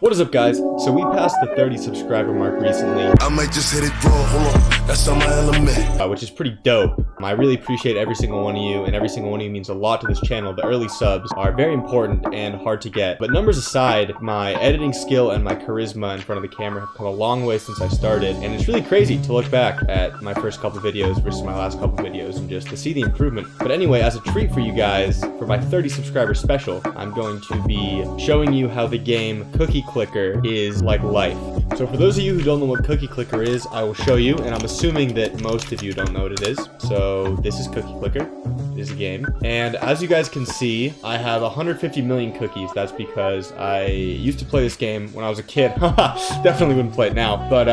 What is up, guys? So we passed the 30 subscriber mark recently. I might just hit it raw, hold on, that's on my element. Which is pretty dope. I really appreciate every single one of you, and every single one of you means a lot to this channel. The early subs are very important and hard to get. But numbers aside, my editing skill and my charisma in front of the camera have come a long way since I started, and it's really crazy to look back at my first couple videos versus my last couple videos and just to see the improvement. But anyway, as a treat for you guys, for my 30 subscriber special, I'm going to be showing you how the game Cookie Clicker is like life. So for those of you who don't know what Cookie Clicker is, I will show you, and I'm assuming that most of you don't know what it is. So this is Cookie Clicker. It is a game. And as you guys can see, I have 150 million cookies. That's because I used to play this game when I was a kid. Definitely wouldn't play it now. But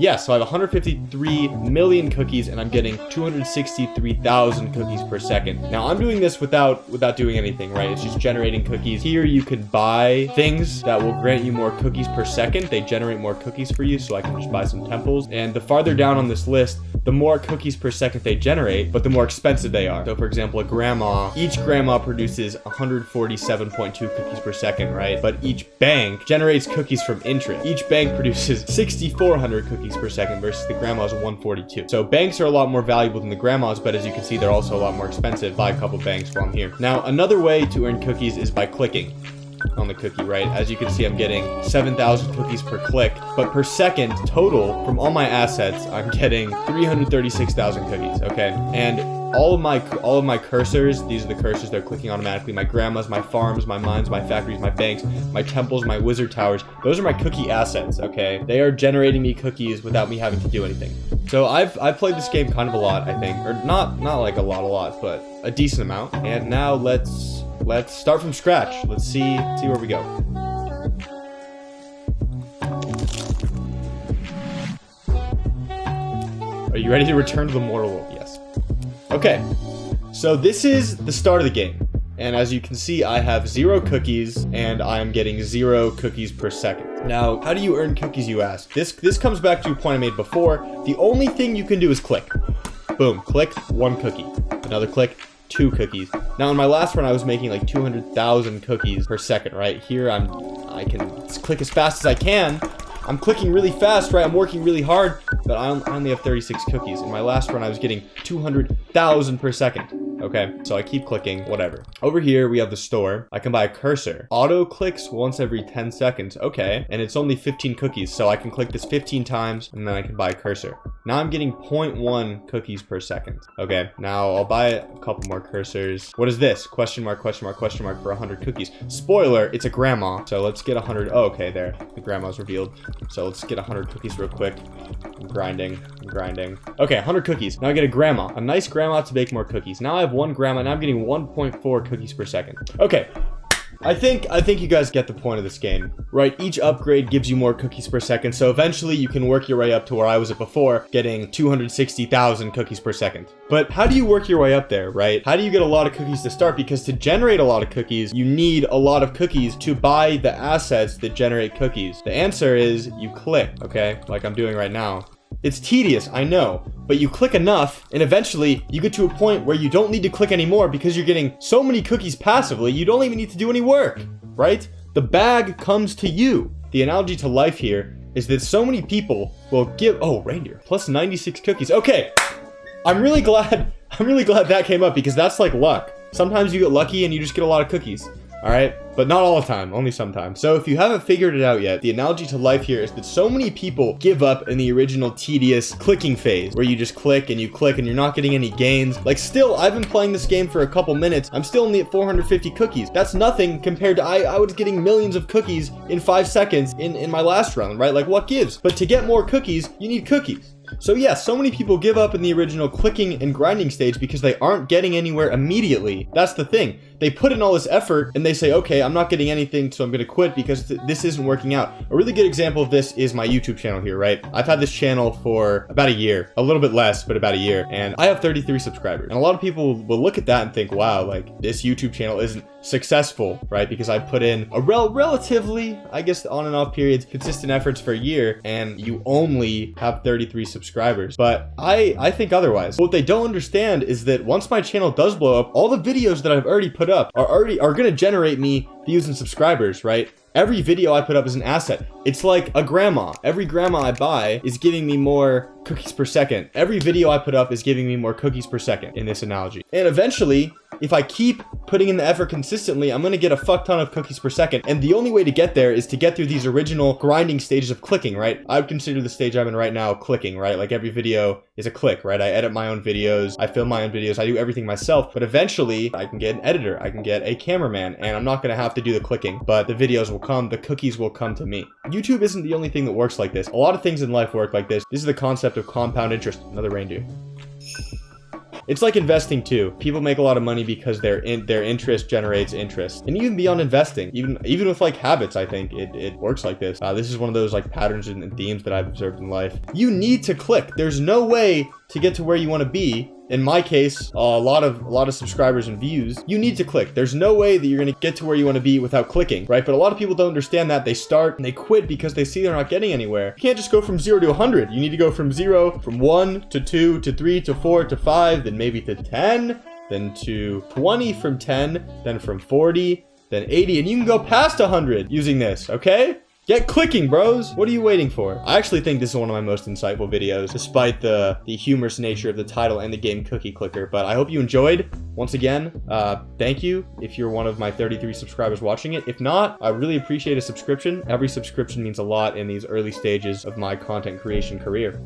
yeah, so I have 153 million cookies, and I'm getting 263,000 cookies per second. Now I'm doing this without doing anything, right? It's just generating cookies. Here you can buy things that will grant you more cookies per second. They generate more cookies for you, so I can just buy some temples. And the farther down on this list, the more cookies per second they generate, but the more expensive they are. So for example, each grandma produces 147.2 cookies per second, right? But each bank generates cookies from interest. Each bank produces 6,400 cookies per second versus the grandma's 142. So banks are a lot more valuable than the grandmas, but as you can see, they're also a lot more expensive. Buy a couple banks while I'm here. Now, another way to earn cookies is by clicking on the cookie, right? As you can see, I'm getting 7,000 cookies per click, but per second total from all my assets, I'm getting 336,000 cookies, okay? And all of my cursors, these are the cursors they're clicking automatically. My grandmas, my farms, my mines, my factories, my banks, my temples, my wizard towers. Those are my cookie assets, okay? They are generating me cookies without me having to do anything. So I've played this game kind of a lot, I think, or not like a lot, but a decent amount. And now let's start from scratch. Let's see where we go. Are you ready to return to the mortal world? Yes. Okay, so this is the start of the game. And as you can see, I have 0 cookies, and I'm getting 0 cookies per second. Now, how do you earn cookies, you ask? This comes back to a point I made before. The only thing you can do is click. Boom, click, 1 cookie. Another click, 2 cookies. Now in my last run, I was making like 200,000 cookies per second, right? Here I can click as fast as I can. I'm clicking really fast, right? I'm working really hard, but I only have 36 cookies. In my last run, I was getting 200,000 per second. Okay, so I keep clicking, whatever. Over here, we have the store. I can buy a cursor. Auto clicks once every 10 seconds. Okay, and it's only 15 cookies, so I can click this 15 times, and then I can buy a cursor. Now I'm getting 0.1 cookies per second. Okay, now I'll buy a couple more cursors. What is this? Question mark, question mark, question mark for 100 cookies. Spoiler, it's a grandma. So let's get 100. Oh, okay, there. The grandma's revealed. So let's get 100 cookies real quick. I'm grinding. Okay, 100 cookies. Now I get a grandma. A nice grandma to bake more cookies. Now I have 1 grandma, and I'm getting 1.4 cookies per second. Okay. I think you guys get the point of this game, right? Each upgrade gives you more cookies per second, so eventually you can work your way up to where I was at before, getting 260,000 cookies per second. But how do you work your way up there, right? How do you get a lot of cookies to start? Because to generate a lot of cookies, you need a lot of cookies to buy the assets that generate cookies. The answer is you click, okay? Like I'm doing right now. It's tedious, I know, but you click enough, and eventually you get to a point where you don't need to click anymore because you're getting so many cookies passively, you don't even need to do any work, right? The bag comes to you. The analogy to life here is that so many people will give, oh, reindeer, plus 96 cookies. Okay, I'm really glad that came up because that's like luck. Sometimes you get lucky and you just get a lot of cookies. All right, but not all the time, only sometimes. So if you haven't figured it out yet, the analogy to life here is that so many people give up in the original tedious clicking phase where you just click and you're not getting any gains. Like still, I've been playing this game for a couple minutes. I'm still only at 450 cookies. That's nothing compared to I was getting millions of cookies in 5 seconds in my last run, right? Like what gives? But to get more cookies, you need cookies. So yeah, so many people give up in the original clicking and grinding stage because they aren't getting anywhere immediately. That's the thing. They put in all this effort and they say, okay, I'm not getting anything, so I'm going to quit because this isn't working out. A really good example of this is my YouTube channel here, right? I've had this channel for about a year, a little bit less, but about a year, and I have 33 subscribers. And a lot of people will look at that and think, wow, like this YouTube channel isn't successful, right? Because I put in a relatively, I guess, on and off periods, consistent efforts for a year, and you only have 33 subscribers. But I think otherwise. What they don't understand is that once my channel does blow up, all the videos that I've already put up are going to generate me views and subscribers, right? Every video I put up is an asset. It's like a grandma. Every grandma I buy is giving me more cookies per second. Every video I put up is giving me more cookies per second in this analogy. And eventually, if I keep putting in the effort consistently, I'm gonna get a fuck ton of cookies per second. And the only way to get there is to get through these original grinding stages of clicking, right? I would consider the stage I'm in right now clicking, right? Like every video is a click, right? I edit my own videos, I film my own videos, I do everything myself. But eventually, I can get an editor, I can get a cameraman, and I'm not gonna have to do the clicking, but the videos will come, the cookies will come to me. YouTube isn't the only thing that works like this. A lot of things in life work like this. This is the concept of compound interest. Another reindeer. It's like investing too. People make a lot of money because their interest generates interest. And even beyond investing, even with like habits, I think it works like this. This is one of those like patterns and themes that I've observed in life. You need to click. There's no way to get to where you want to be. In my case, a lot of subscribers and views, you need to click. There's no way that you're going to get to where you want to be without clicking, right? But a lot of people don't understand that. They start and they quit because they see they're not getting anywhere. You can't just go from 0 to 100. You need to go from 0, from 1 to 2 to 3 to 4 to 5, then maybe to 10, then to 20 from 10, then from 40, then 80, and you can go past 100 using this, okay? Get clicking, bros. What are you waiting for? I actually think this is one of my most insightful videos, despite the humorous nature of the title and the game Cookie Clicker. But I hope you enjoyed. Once again, thank you if you're one of my 33 subscribers watching it. If not, I really appreciate a subscription. Every subscription means a lot in these early stages of my content creation career.